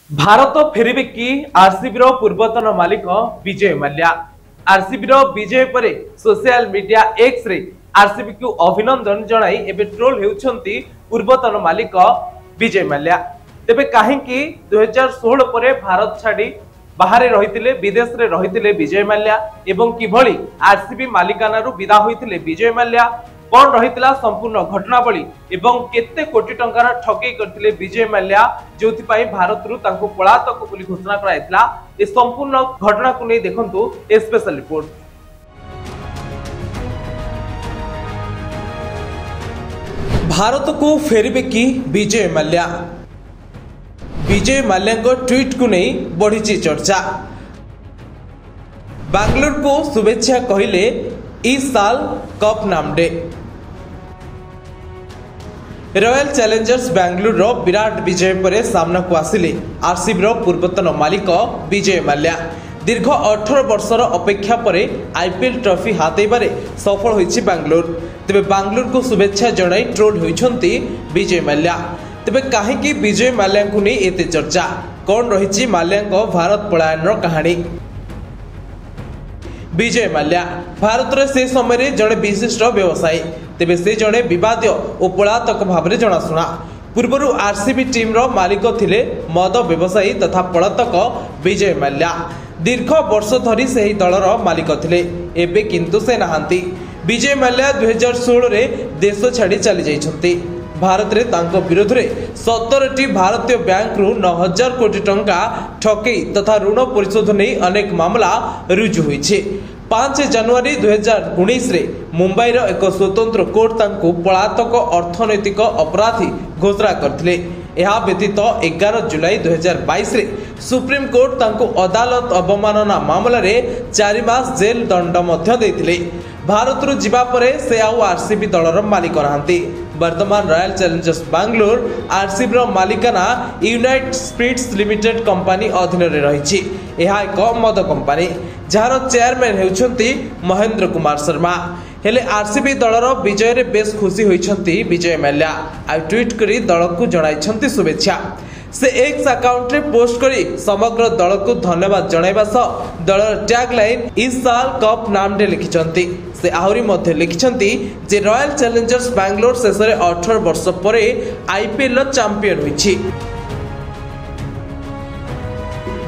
भारत फेरिबे कि आरसीबी पूर्वतन मालिक विजय माल्या। आरसीबी विजय पर social media X ray RCB को अभिनंदन जणाई एबे ट्रोल हेउछंती पूर्वतन मालिक विजय माल्या। तेबे काहेकि 2016 पर भारत छाड़ी बाहर रही विदेश रे रही विजय माल्या एवं किभली आरसीबी मालिकाना विदा होइतिले विजय माल्या, कौन रही संपूर्ण घटनावली एवं केते कोटी टंकार ठकई करथिले विजय माल्या जो भारत रु तांको पलातक बोली घोषणा कराइतला। ए संपूर्ण घटना को नहीं देखंतु ए स्पेशल रिपोर्ट। भारत को फेरिबे कि विजय माल्या। विजय माल्या को ट्वीट को नहीं बढ़ी चर्चा। बेंगलुरु को शुभेच्छा कहले इस साल कप नामडे। रॉयल चैलेंजर्स बेंगलुरु विराट विजय पर सामना को आसिले आरसीबी पूर्वतन मालिक विजय माल्या। दीर्घ 18 वर्षर अपेक्षा पर आईपीएल ट्रॉफी हातेबारे सफल होइछि बेंगलुरु। तेबे बेंगलुरु को शुभेच्छा जणाई ट्रोल होइछंती विजय माल्या। तेबे काहेकि विजय माल्या को नहीं एते चर्चा, कौन रही माल्या भारत पलायन कहानी। विजय माल्या भारत रे से समय जड़े विशिष्ट व्यवसायी, तेबे से जड़े विवादीय और पलातक भाव में जनाशुना। पूर्वर आरसीबी टीम रो मालिक थिले मद व्यवसायी तथा पलातक विजय माल्या। दीर्घ वर्ष धरी से दलर मालिक थिले, एबे किंतु से नहांती। विजय माल्या 2016 रे देश छाड़ी चली जाइछंती। भारत रे तांको विरोध रे 17टी भारतीय बैंक रु 9000 कोटी टंका ठकई तथा ऋण परिशोध नहीं अनेक मामला रुजु होइछे। 5 जनवरी 2019 रे मुंबई रो एक स्वतंत्र कोर्ट तांको पलातक अर्थनैतिक अपराधी घोषणा करथिले। यह व्यतीत 11 जुलाई 2022 रे सुप्रीम कोर्ट तांको अदालत अवमानना मामला रे 4 मास जेल दंड मध्य देथिले। भारत रु जिबा परे से आउ आरसीबी दलर मालिक रहांती। वर्तमान रॉयल चैलेंजर्स बेंगलुरु आरसीबी रो मालिकाना यूनाइटेड स्पिरिट्स लिमिटेड कंपनी अधीन रे रहिछि। यह एक मद कंपनी जार चेयरमैन हेउछंती महेंद्र कुमार शर्मा। हेले आरसीबी दलर विजय रे बेस खुशी होइछंती विजय माल्या। आ ट्वीट करी दल को जणाइछंती शुभेच्छा। से एक्स अकाउंट रे पोस्ट करी समग्र दल को धन्यवाद जणाइबा सह दलर टैग लाइन इस साल कप नामडे लिखिछंती। से आहुरी मध्य लिखिछंती जे रॉयल चैलेंजर्स बेंगलुरु शेषरे 18 वर्ष परे आईपीएल चैंपियन होइछि।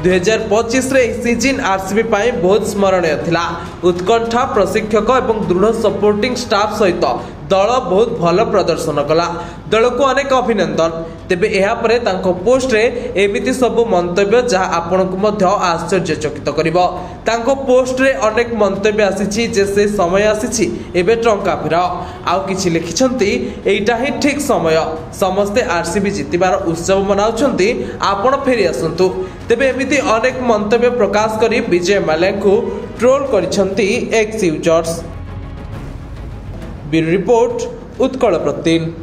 2025 रे सीजन आरसीबी पाई बहुत स्मरणीय थिला। उत्कंठा प्रशिक्षक एवं दृढ़ सपोर्टिंग स्टाफ सहित दल बहुत भल प्रदर्शन कला। दल को अनेक अभिनंदन। तेबे एहा परे तांको पोस्ट रे एमिति सब मंतव्य जहा आपन को मध्य आश्चर्यचकित करिवो। तांको पोस्ट रे अनेक मंतव्य आसीछि जे से समय आसीछि एबे टंका फिराओ। आउ किछि लिखिछंती एइटा ही ठीक समय, समस्ते आरसीबी जितिबार उत्सव मनाउछंती, आपण फेरी आसंतु। तेबे एमिति अनेक मंतव्य प्रकाश करी विजय माल्या को ट्रोल करिछंती X users. Bureau report Utkal प्रतिदिन।